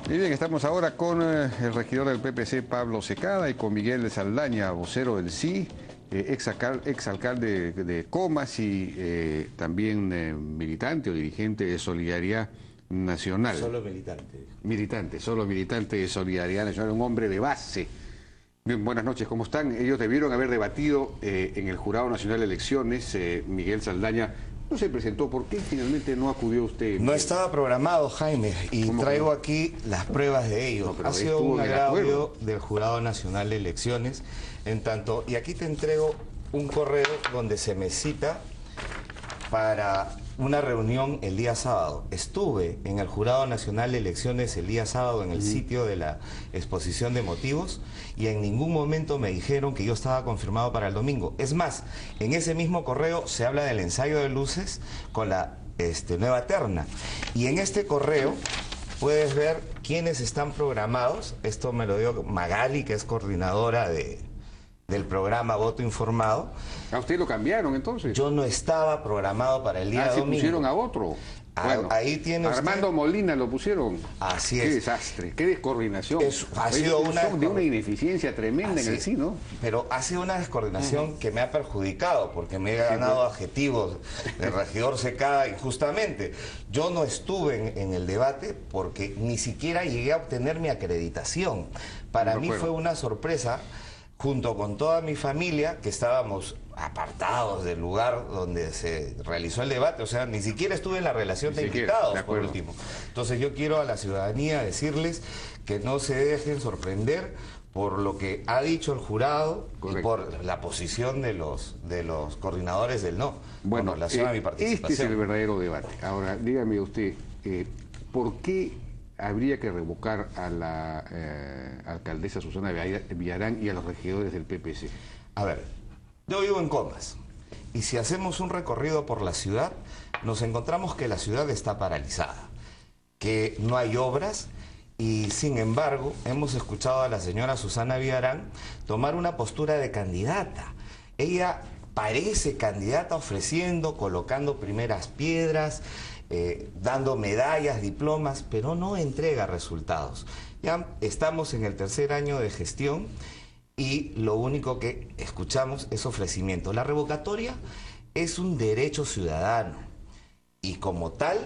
Y bien, estamos ahora con el regidor del PPC, Pablo Secada, y con Miguel de Saldaña, vocero del Sí, exalcalde de Comas y también militante o dirigente de Solidaridad Nacional. Solo militante. Solo militante de Solidaridad Nacional, un hombre de base. Bien, buenas noches, ¿cómo están? Ellos debieron haber debatido en el Jurado Nacional de Elecciones. Miguel Saldaña no se presentó. ¿Por qué finalmente no acudió usted? No estaba programado, Jaime, y traigo aquí las pruebas de ello. No, ha sido un agravio del Jurado Nacional de Elecciones. En tanto, y aquí te entrego un correo donde se me cita para una reunión el día sábado. Estuve en el Jurado Nacional de Elecciones el día sábado en el sitio de la exposición de motivos y en ningún momento me dijeron que yo estaba confirmado para el domingo. Es más, en ese mismo correo se habla del ensayo de luces con la nueva terna. Y en este correo puedes ver quiénes están programados. Esto me lo dio Magali, que es coordinadora del programa Voto Informado. ¿A usted lo cambiaron entonces? Yo no estaba programado para el día domingo. ¿Se pusieron a otro? Bueno, ahí tiene Armando usted... Molina lo pusieron. Así qué es. Desastre, qué descoordinación. Ha sido de una ineficiencia tremenda en el sí, ¿no? Pero ha sido una descoordinación que me ha perjudicado, porque me he ganado adjetivos de regidor Secada injustamente. Yo no estuve en el debate porque ni siquiera llegué a obtener mi acreditación. Para mí fue una sorpresa, junto con toda mi familia, que estábamos apartados del lugar donde se realizó el debate, o sea, ni siquiera estuve en la relación de invitados, por último. Entonces yo quiero a la ciudadanía decirles que no se dejen sorprender por lo que ha dicho el jurado. Correcto. Y por la posición de los coordinadores del no, bueno, con relación a mi participación. Este es el verdadero debate. Ahora, dígame usted, ¿por qué habría que revocar a la alcaldesa Susana Villarán y a los regidores del PPC? A ver, yo vivo en Comas, y si hacemos un recorrido por la ciudad, nos encontramos que la ciudad está paralizada, que no hay obras, y sin embargo, hemos escuchado a la señora Susana Villarán tomar una postura de candidata. Ella parece candidata ofreciendo, colocando primeras piedras, dando medallas, diplomas, pero no entrega resultados. Ya estamos en el tercer año de gestión y lo único que escuchamos es ofrecimiento. La revocatoria es un derecho ciudadano y como tal,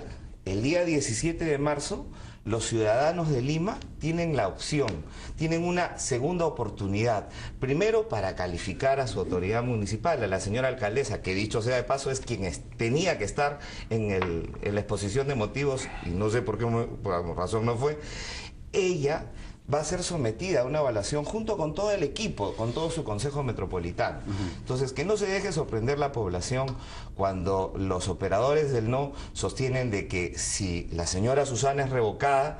el día 17 de marzo, los ciudadanos de Lima tienen la opción, tienen una segunda oportunidad. Primero, para calificar a su autoridad municipal, a la señora alcaldesa, que dicho sea de paso es quien tenía que estar en la exposición de motivos, y no sé por qué razón no fue. Ella va a ser sometida a una evaluación junto con todo el equipo, con todo su Consejo Metropolitano. Entonces, que no se deje sorprender la población cuando los operadores del no sostienen de que si la señora Susana es revocada,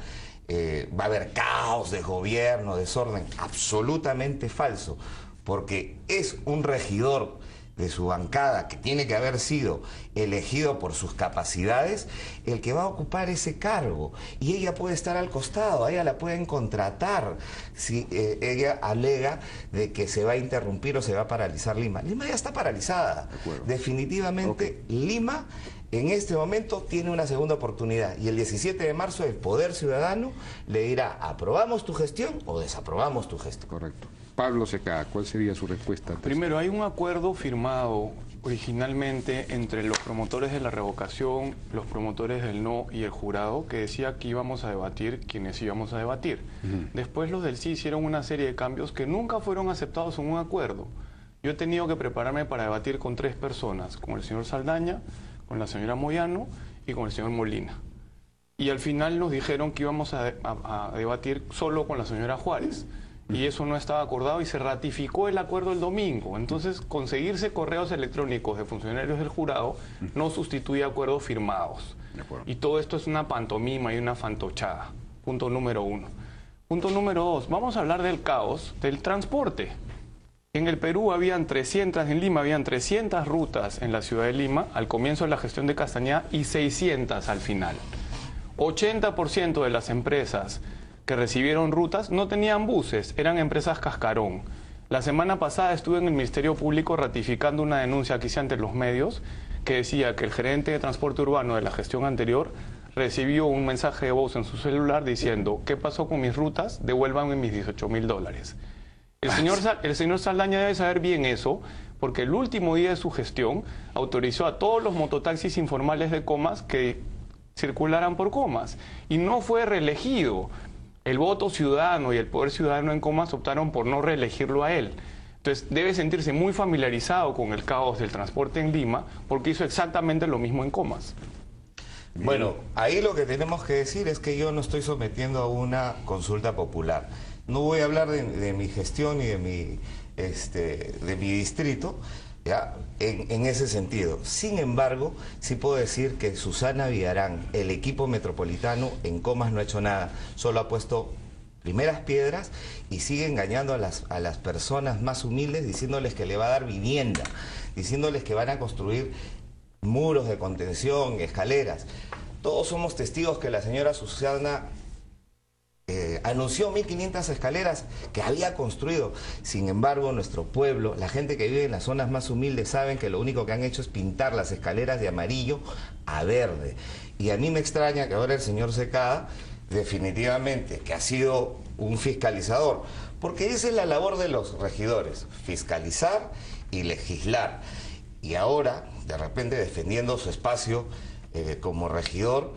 va a haber caos de gobierno, desorden. Absolutamente falso, porque es un regidor de su bancada, que tiene que haber sido elegido por sus capacidades, el que va a ocupar ese cargo. Y ella puede estar al costado, a ella la pueden contratar si ella alega de que se va a interrumpir o se va a paralizar Lima. Lima ya está paralizada. Definitivamente, Lima en este momento tiene una segunda oportunidad. Y el 17 de marzo el Poder Ciudadano le dirá, ¿aprobamos tu gestión o desaprobamos tu gestión? Correcto. Pablo Secada, ¿cuál sería su respuesta? Primero, hay un acuerdo firmado originalmente entre los promotores de la revocación, los promotores del no y el jurado, que decía que íbamos a debatir quienes íbamos a debatir. Después los del sí hicieron una serie de cambios que nunca fueron aceptados en un acuerdo. Yo he tenido que prepararme para debatir con 3 personas, con el señor Saldaña, con la señora Moyano y con el señor Molina. Y al final nos dijeron que íbamos a debatir solo con la señora Juárez. Y eso no estaba acordado y se ratificó el acuerdo el domingo. Entonces, conseguirse correos electrónicos de funcionarios del jurado no sustituye acuerdos firmados. Y todo esto es una pantomima y una fantochada. Punto número 1. Punto número 2. Vamos a hablar del caos del transporte. En el Perú en Lima habían 300 rutas en la ciudad de Lima al comienzo de la gestión de Castañeda y 600 al final. 80% de las empresas que recibieron rutas no tenían buses, eran empresas cascarón. La semana pasada estuve en el Ministerio Público ratificando una denuncia que hice ante los medios que decía que el gerente de transporte urbano de la gestión anterior recibió un mensaje de voz en su celular diciendo: ¿qué pasó con mis rutas? Devuélvanme mis $18.000. El señor Saldaña debe saber bien eso, porque el último día de su gestión autorizó a todos los mototaxis informales de Comas que circularan por Comas y no fue reelegido. El voto ciudadano y el poder ciudadano en Comas optaron por no reelegirlo a él. Entonces debe sentirse muy familiarizado con el caos del transporte en Lima, porque hizo exactamente lo mismo en Comas. Bueno, ahí lo que tenemos que decir es que yo no estoy sometiendo a una consulta popular. No voy a hablar de mi gestión y de mi distrito, ¿ya? En ese sentido. Sin embargo, sí puedo decir que Susana Villarán, el equipo metropolitano en Comas no ha hecho nada, solo ha puesto primeras piedras y sigue engañando a las personas más humildes, diciéndoles que le va a dar vivienda, diciéndoles que van a construir muros de contención, escaleras. Todos somos testigos que la señora Susana anunció 1.500 escaleras que había construido. Sin embargo, nuestro pueblo, la gente que vive en las zonas más humildes, saben que lo único que han hecho es pintar las escaleras de amarillo a verde. Y a mí me extraña que ahora el señor Secada, definitivamente, que ha sido un fiscalizador, porque esa es la labor de los regidores, fiscalizar y legislar. Y ahora, de repente, defendiendo su espacio como regidor,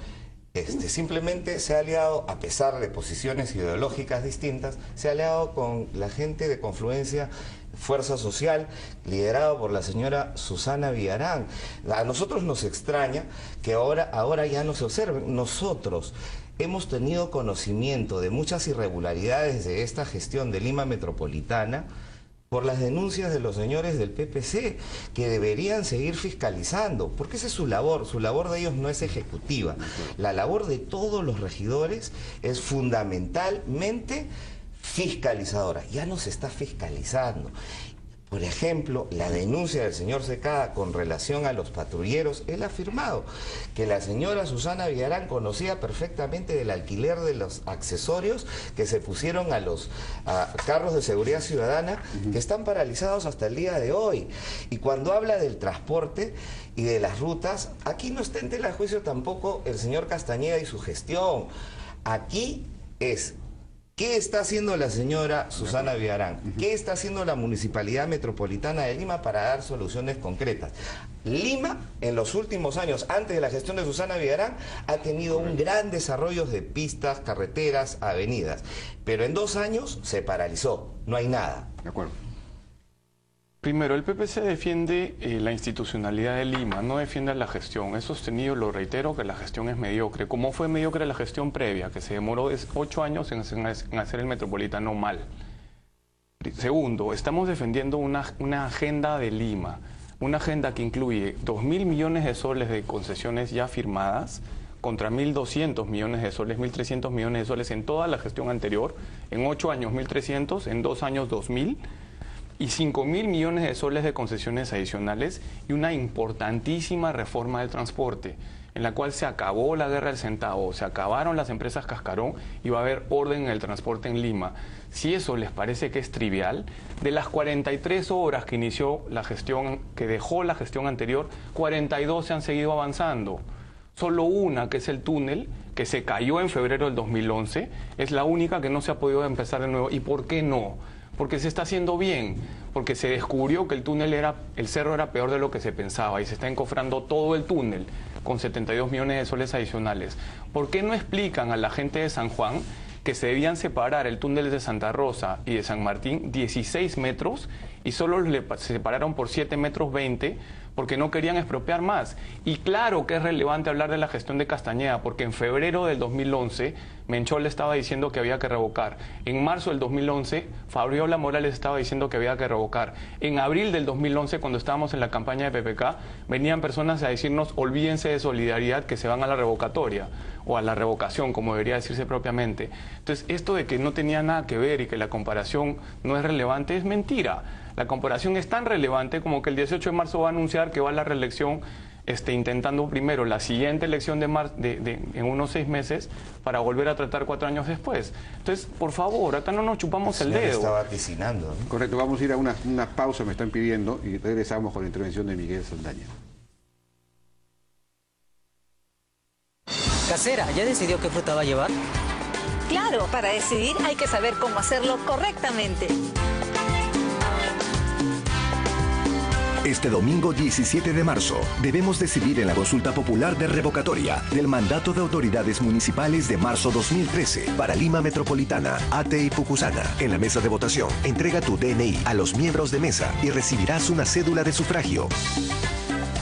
simplemente se ha aliado, a pesar de posiciones ideológicas distintas, se ha aliado con la gente de Confluencia Fuerza Social, liderado por la señora Susana Villarán. A nosotros nos extraña que ahora ya no se observen. Nosotros hemos tenido conocimiento de muchas irregularidades de esta gestión de Lima Metropolitana por las denuncias de los señores del PPC, que deberían seguir fiscalizando, porque esa es su labor de ellos no es ejecutiva. La labor de todos los regidores es fundamentalmente fiscalizadora. Ya no se está fiscalizando. Por ejemplo, la denuncia del señor Secada con relación a los patrulleros, él ha afirmado que la señora Susana Villarán conocía perfectamente del alquiler de los accesorios que se pusieron a los carros de seguridad ciudadana, que están paralizados hasta el día de hoy. Y cuando habla del transporte y de las rutas, aquí no está en tela de juicio tampoco el señor Castañeda y su gestión. Aquí es: ¿qué está haciendo la señora Susana Villarán? ¿Qué está haciendo la Municipalidad Metropolitana de Lima para dar soluciones concretas? Lima, en los últimos años, antes de la gestión de Susana Villarán, ha tenido un gran desarrollo de pistas, carreteras, avenidas. Pero en 2 años se paralizó, no hay nada. De acuerdo. Primero, el PPC defiende la institucionalidad de Lima, no defiende la gestión. He sostenido, lo reitero, que la gestión es mediocre. Como fue mediocre la gestión previa, que se demoró 8 años en hacer el metropolitano mal. Segundo, estamos defendiendo una agenda de Lima, una agenda que incluye 2.000 millones de soles de concesiones ya firmadas, contra 1.200 millones de soles, 1.300 millones de soles en toda la gestión anterior, en 8 años 1.300, en 2 años 2.000, y 5.000 millones de soles de concesiones adicionales y una importantísima reforma del transporte, en la cual se acabó la guerra del centavo, se acabaron las empresas cascarón y va a haber orden en el transporte en Lima. Si eso les parece que es trivial, de las 43 horas que inició la gestión, que dejó la gestión anterior, 42 se han seguido avanzando. Solo una, que es el túnel, que se cayó en febrero del 2011, es la única que no se ha podido empezar de nuevo. ¿Y por qué no? Porque se está haciendo bien, porque se descubrió que el cerro era peor de lo que se pensaba y se está encofrando todo el túnel con 72 millones de soles adicionales. ¿Por qué no explican a la gente de San Juan que se debían separar el túnel de Santa Rosa y de San Martín 16 metros y solo se separaron por 7 metros 20 porque no querían expropiar más? Y claro que es relevante hablar de la gestión de Castañeda, porque en febrero del 2011 Menchol estaba diciendo que había que revocar. En marzo del 2011 Fabiola Morales estaba diciendo que había que revocar. En abril del 2011, cuando estábamos en la campaña de PPK, venían personas a decirnos: olvídense de Solidaridad, que se van a la revocatoria, o a la revocación, como debería decirse propiamente. Entonces, esto de que no tenía nada que ver y que la comparación no es relevante es mentira. La comparación es tan relevante como que el 18 de marzo va a anunciar que va a la reelección, intentando primero la siguiente elección en unos 6 meses para volver a tratar 4 años después. Entonces, por favor, acá no nos chupamos el dedo. Está vaticinando, ¿no? Correcto, vamos a ir a una pausa, me están pidiendo, y regresamos con la intervención de Miguel Saldaña. acera. ¿Ya decidió qué fruta va a llevar? Claro, para decidir hay que saber cómo hacerlo correctamente. Este domingo 17 de marzo debemos decidir en la consulta popular de revocatoria del mandato de autoridades municipales de marzo 2013 para Lima Metropolitana, Ate y Pucusana. En la mesa de votación, entrega tu DNI a los miembros de mesa y recibirás una cédula de sufragio.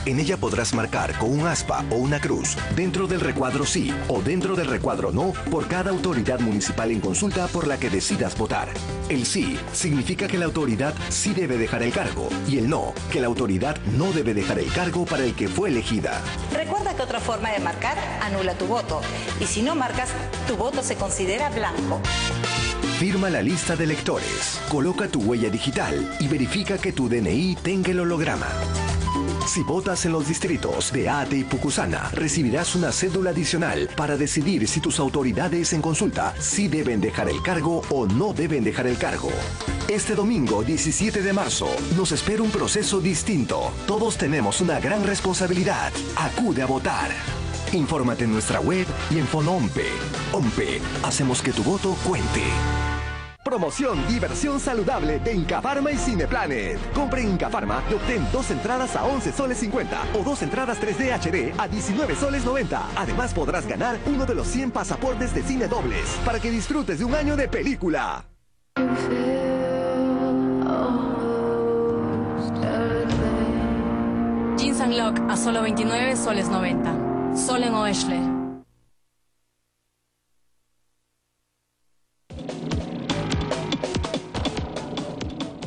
En ella podrás marcar con un aspa o una cruz dentro del recuadro sí o dentro del recuadro no por cada autoridad municipal en consulta por la que decidas votar. El sí significa que la autoridad sí debe dejar el cargo y el no, que la autoridad no debe dejar el cargo para el que fue elegida. Recuerda que otra forma de marcar anula tu voto. Y si no marcas, tu voto se considera blanco. Firma la lista de electores, coloca tu huella digital y verifica que tu DNI tenga el holograma. Si votas en los distritos de Ate y Pucusana, recibirás una cédula adicional para decidir si tus autoridades en consulta sí deben dejar el cargo o no deben dejar el cargo. Este domingo 17 de marzo nos espera un proceso distinto. Todos tenemos una gran responsabilidad. Acude a votar. Infórmate en nuestra web y en Fonompe. OMPE, hacemos que tu voto cuente. Promoción Diversión Saludable de Incafarma y Cineplanet. Compre en Incafarma y obtén 2 entradas a 11 soles 50 o 2 entradas 3D HD a 19 soles 90. Además podrás ganar uno de los 100 pasaportes de cine dobles para que disfrutes de un año de película. Jeans and Lock a solo 29 soles 90. Sol en Oeshle.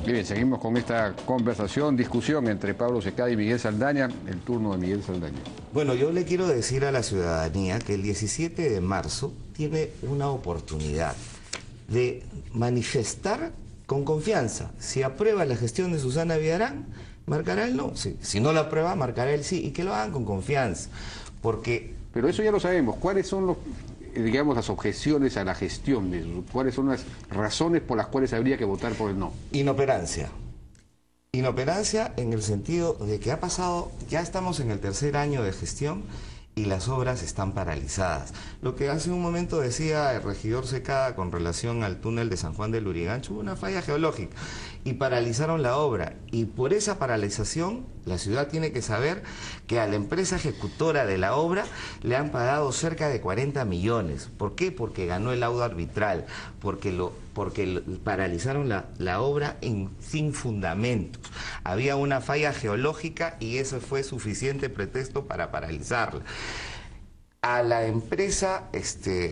Bien, seguimos con esta conversación, discusión entre Pablo Secada y Miguel Saldaña. El turno de Miguel Saldaña. Bueno, yo le quiero decir a la ciudadanía que el 17 de marzo tiene una oportunidad de manifestar con confianza. Si aprueba la gestión de Susana Villarán, marcará el no. Si no la aprueba, marcará el sí. Y que lo hagan con confianza. Porque... Pero eso ya lo sabemos. ¿Cuáles son los, digamos, las objeciones a la gestión de eso? ¿Cuáles son las razones por las cuales habría que votar por el no? Inoperancia. Inoperancia en el sentido de que ha pasado, ya estamos en el tercer año de gestión y las obras están paralizadas. Lo que hace un momento decía el regidor Secada con relación al túnel de San Juan del Lurigancho, hubo una falla geológica y paralizaron la obra. Y por esa paralización, la ciudad tiene que saber que a la empresa ejecutora de la obra le han pagado cerca de 40 millones. ¿Por qué? Porque ganó el laudo arbitral, porque paralizaron la obra sin fundamentos. Había una falla geológica y eso fue suficiente pretexto para paralizarla. A la empresa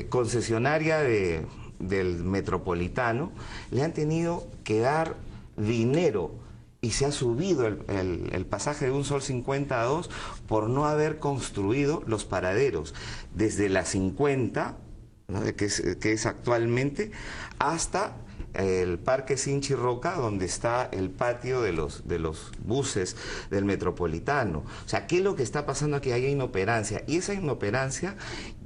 concesionaria del Metropolitano le han tenido que dar dinero y se ha subido el pasaje de 1 sol 50 a 2 por no haber construido los paraderos desde la 50, ¿no?, que es actualmente, hasta el Parque Sinchi Roca, donde está el patio de los buses del Metropolitano. O sea, ¿qué es lo que está pasando aquí? Hay inoperancia, y esa inoperancia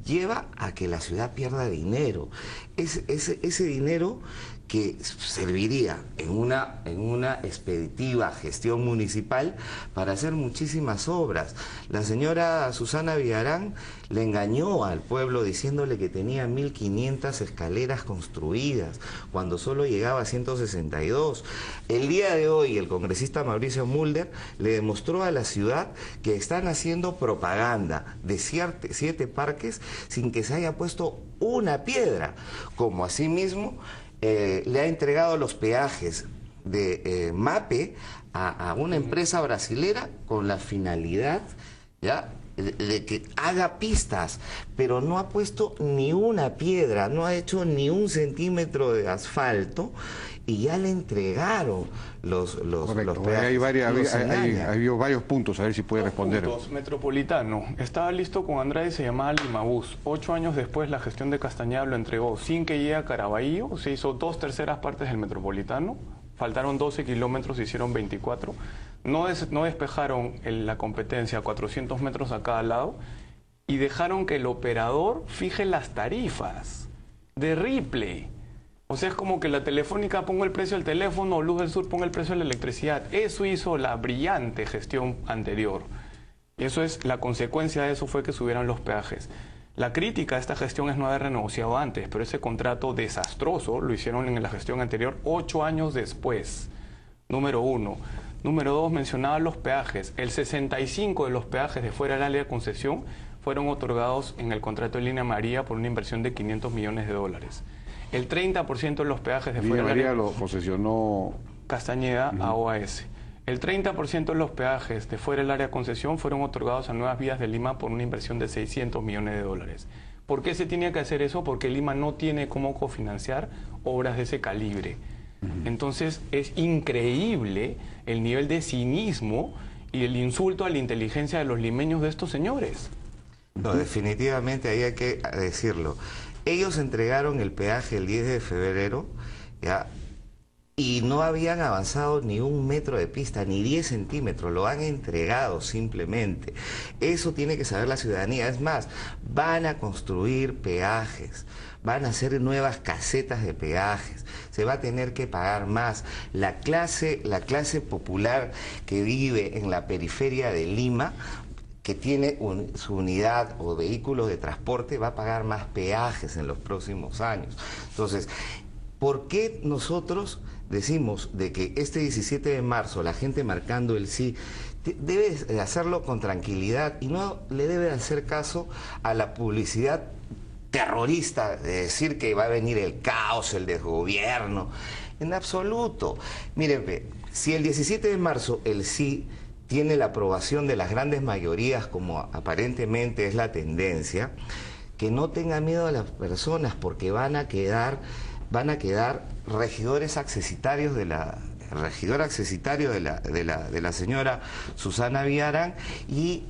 lleva a que la ciudad pierda dinero. Ese dinero que serviría en una expeditiva gestión municipal para hacer muchísimas obras. La señora Susana Villarán le engañó al pueblo diciéndole que tenía 1.500 escaleras construidas, cuando solo llegaba a 162. El día de hoy, el congresista Mauricio Mulder le demostró a la ciudad que están haciendo propaganda de 7 parques sin que se haya puesto una piedra, como asimismo le ha entregado los peajes de MAPE a una empresa brasilera con la finalidad, ¿ya?, de que haga pistas, pero no ha puesto ni una piedra, no ha hecho ni 1 centímetro de asfalto y ya le entregaron los peajes. Ha habido varios puntos, a ver si puede responder. Metropolitano estaba listo con Andrade y se llamaba Limabús. 8 años después la gestión de Castañeda lo entregó sin que llegue a Caraballo. Se hizo 2/3 partes del Metropolitano. Faltaron 12 kilómetros, se hicieron 24. No despejaron la competencia a 400 metros a cada lado y dejaron que el operador fije las tarifas de Ripley. O sea, es como que la Telefónica ponga el precio del teléfono o Luz del Sur ponga el precio de la electricidad. Eso hizo la brillante gestión anterior. Y eso es, la consecuencia de eso fue que subieran los peajes. La crítica a esta gestión es no haber renegociado antes, pero ese contrato desastroso lo hicieron en la gestión anterior 8 años después. Número 1. Número 2, mencionaba los peajes. El 65% de los peajes de fuera del área de concesión fueron otorgados en el contrato de Línea María por una inversión de $500 millones. El 30% de los peajes de fuera del área... Línea María lo posesionó Castañeda a OAS. El 30% de los peajes de fuera del área de concesión fueron otorgados a Nuevas Vías de Lima por una inversión de $600 millones. ¿Por qué se tenía que hacer eso? Porque Lima no tiene cómo cofinanciar obras de ese calibre. Entonces es increíble el nivel de cinismo y el insulto a la inteligencia de los limeños de estos señores. No, definitivamente ahí hay que decirlo. Ellos entregaron el peaje el 10 de febrero, ¿ya? Y no habían avanzado ni 1 metro de pista, ni 10 centímetros, lo han entregado simplemente. Eso tiene que saber la ciudadanía. Es más, van a construir peajes, van a hacer nuevas casetas de peajes, se va a tener que pagar más. La clase popular que vive en la periferia de Lima, que tiene su unidad o vehículos de transporte, va a pagar más peajes en los próximos años. Entonces, ¿por qué nosotros decimos de que este 17 de marzo la gente marcando el sí debe hacerlo con tranquilidad y no le debe hacer caso a la publicidad terrorista de decir que va a venir el caos, el desgobierno? En absoluto. Miren, si el 17 de marzo el sí tiene la aprobación de las grandes mayorías, como aparentemente es la tendencia, que no tenga miedo a las personas, porque van a quedar regidores accesitarios de la señora Susana Villarán, y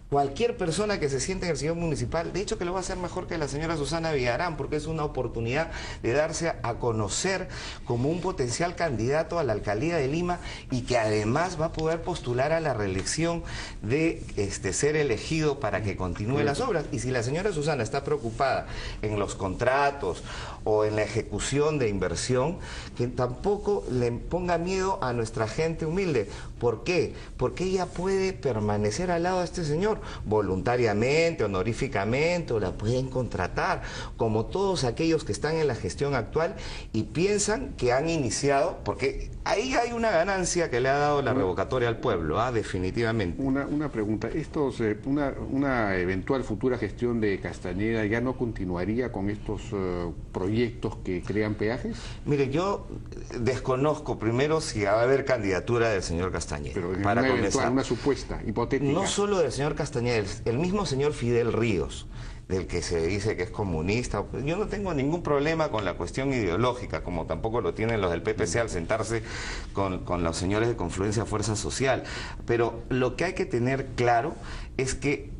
cualquier persona que se siente en el sillón municipal, de hecho que lo va a hacer mejor que la señora Susana Villarán, porque es una oportunidad de darse a conocer como un potencial candidato a la alcaldía de Lima, y que además va a poder postular a la reelección de ser elegido para que continúe las obras. Y si la señora Susana está preocupada en los contratos o en la ejecución de inversión, que tampoco le ponga miedo a nuestra gente humilde. ¿Por qué? Porque ella puede permanecer al lado de este señor voluntariamente, honoríficamente, o la pueden contratar, como todos aquellos que están en la gestión actual y piensan que han iniciado, porque ahí hay una ganancia que le ha dado la revocatoria al pueblo, definitivamente. Una pregunta, una eventual futura gestión de Castañeda ya no continuaría con estos proyectos que crean peajes? Mire, yo desconozco primero si va a haber candidatura del señor Castañeda. Pero una supuesta, hipotética. No solo del señor Castañeda, el mismo señor Fidel Ríos, del que se dice que es comunista. Yo no tengo ningún problema con la cuestión ideológica, como tampoco lo tienen los del PPC al sentarse con los señores de Confluencia Fuerza Social. Pero lo que hay que tener claro es que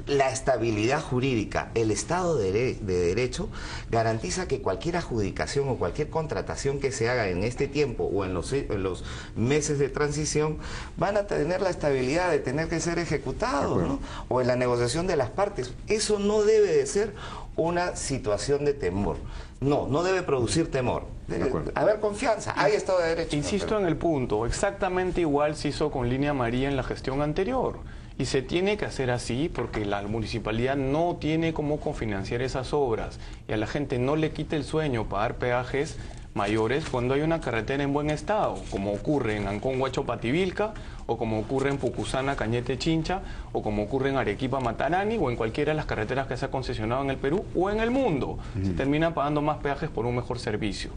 la estabilidad jurídica, el Estado de Derecho, garantiza que cualquier adjudicación o cualquier contratación que se haga en este tiempo o en los meses de transición van a tener la estabilidad de tener que ser ejecutados, ¿no? O en la negociación de las partes. Eso no debe de ser una situación de temor. No debe producir temor. Debe haber confianza, hay Estado de Derecho. Insisto en el punto, exactamente igual se hizo con Línea María en la gestión anterior. Y se tiene que hacer así porque la municipalidad no tiene cómo cofinanciar esas obras, y a la gente no le quita el sueño pagar peajes mayores cuando hay una carretera en buen estado, como ocurre en Ancón, Huacho, Pativilca, o como ocurre en Pucusana, Cañete, Chincha, o como ocurre en Arequipa, Matarani, o en cualquiera de las carreteras que se ha concesionado en el Perú o en el mundo. Se termina pagando más peajes por un mejor servicio.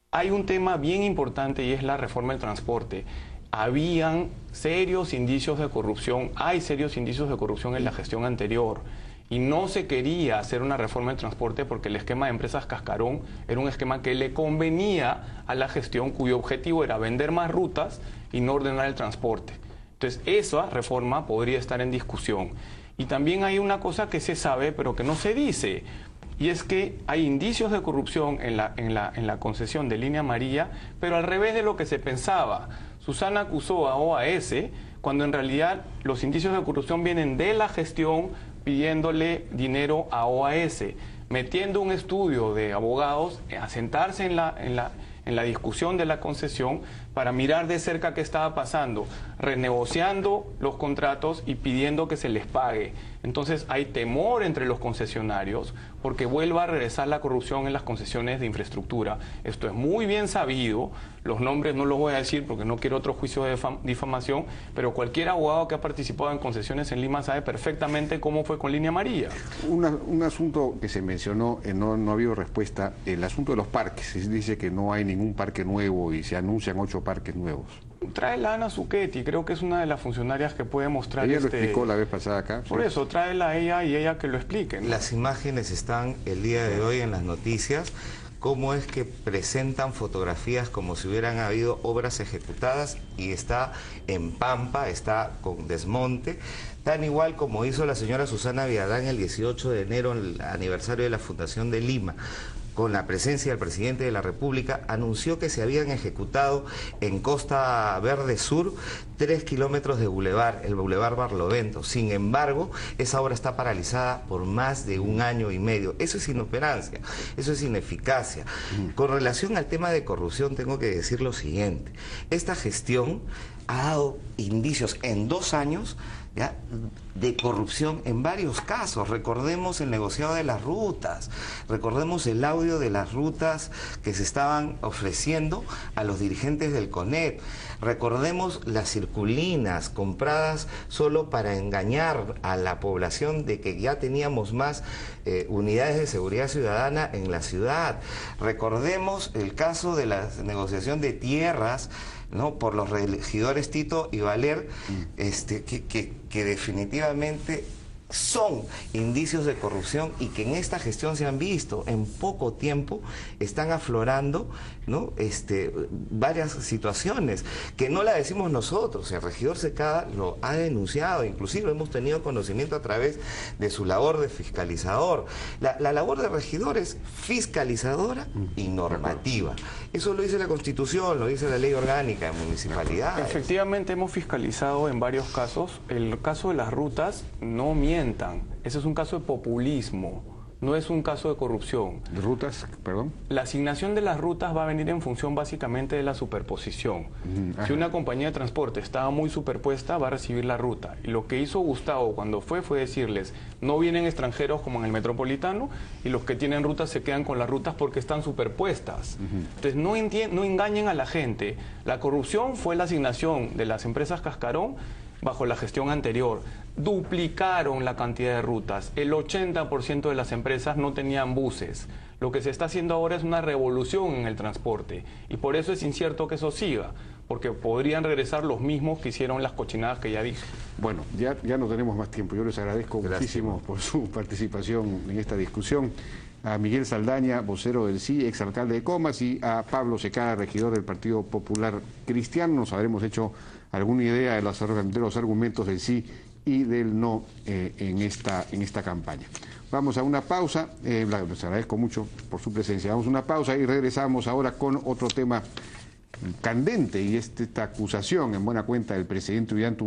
Hay un tema bien importante y es la reforma del transporte. Habían serios indicios de corrupción, hay serios indicios de corrupción en la gestión anterior, y no se quería hacer una reforma del transporte porque el esquema de empresas Cascarón era un esquema que le convenía a la gestión, cuyo objetivo era vender más rutas y no ordenar el transporte. Entonces esa reforma podría estar en discusión. Y también hay una cosa que se sabe pero que no se dice, y es que hay indicios de corrupción en la concesión de Línea Amarilla, pero al revés de lo que se pensaba. Susana acusó a OAS cuando en realidad los indicios de corrupción vienen de la gestión pidiéndole dinero a OAS, metiendo un estudio de abogados a sentarse en la discusión de la concesión para mirar de cerca qué estaba pasando, renegociando los contratos y pidiendo que se les pague. Entonces hay temor entre los concesionarios porque vuelva a regresar la corrupción en las concesiones de infraestructura. Esto es muy bien sabido, los nombres no los voy a decir porque no quiero otro juicio de difamación, pero cualquier abogado que ha participado en concesiones en Lima sabe perfectamente cómo fue con Línea Amarilla. Un asunto que se mencionó, no ha habido respuesta, el asunto de los parques. Se dice que no hay ningún parque nuevo y se anuncian 8 parques nuevos. Tráela a Ana Zucchetti, creo que es una de las funcionarias que puede mostrar. Ella lo explicó la vez pasada acá. Por eso, tráela a ella y ella que lo explique, ¿no? Las imágenes están el día de hoy en las noticias. Cómo es que presentan fotografías como si hubieran habido obras ejecutadas y está en Pampa, está con desmonte, tan igual como hizo la señora Susana Viadán el 18 de enero, el aniversario de la Fundación de Lima. Con la presencia del presidente de la República, anunció que se habían ejecutado en Costa Verde Sur 3 kilómetros de bulevar, el bulevar Barlovento. Sin embargo, esa obra está paralizada por más de 1 año y medio. Eso es inoperancia, eso es ineficacia. Con relación al tema de corrupción, tengo que decir lo siguiente. Esta gestión ha dado indicios en 2 años, ¿ya?, de corrupción en varios casos. Recordemos el negociado de las rutas, recordemos el audio de las rutas que se estaban ofreciendo a los dirigentes del CONEP, recordemos las circulinas compradas solo para engañar a la población de que ya teníamos más unidades de seguridad ciudadana en la ciudad, recordemos el caso de la negociación de tierras, ¿no?, por los regidores Tito y Valer, que definitivamente son indicios de corrupción y que en esta gestión se han visto. En poco tiempo están aflorando, ¿no?, varias situaciones que no la decimos nosotros. El regidor Secada lo ha denunciado, inclusive hemos tenido conocimiento a través de su labor de fiscalizador. La labor de regidor es fiscalizadora y normativa. Eso lo dice la Constitución, lo dice la Ley Orgánica de Municipalidades. Efectivamente hemos fiscalizado en varios casos. El caso de las rutas, no mientan, ese es un caso de populismo, no es un caso de corrupción. ¿Rutas? Perdón. La asignación de las rutas va a venir en función básicamente de la superposición. Si una compañía de transporte estaba muy superpuesta, va a recibir la ruta. Y lo que hizo Gustavo cuando fue decirles, no vienen extranjeros como en el Metropolitano, y los que tienen rutas se quedan con las rutas porque están superpuestas. Entonces no engañen a la gente. La corrupción fue la asignación de las empresas Cascarón bajo la gestión anterior. Duplicaron la cantidad de rutas. El 80% de las empresas no tenían buses. Lo que se está haciendo ahora es una revolución en el transporte. Y por eso es incierto que eso siga, porque podrían regresar los mismos que hicieron las cochinadas que ya dije. Bueno, ya no tenemos más tiempo. Yo les agradezco muchísimo por su participación en esta discusión. A Miguel Saldaña, vocero del Sí, exalcalde de Comas, y a Pablo Secada, regidor del Partido Popular Cristiano. Nos habremos hecho alguna idea de los argumentos del sí y del no en esta campaña. Vamos a una pausa. Les agradezco mucho por su presencia. Vamos a una pausa y regresamos ahora con otro tema candente, y esta acusación en buena cuenta del presidente Ollanta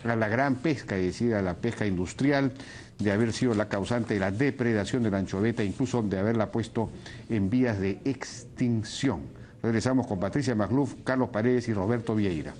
a la gran pesca, es decir, a la pesca industrial, de haber sido la causante de la depredación de la anchoveta, incluso de haberla puesto en vías de extinción. Regresamos con Patricia Magluf, Carlos Paredes y Roberto Vieira.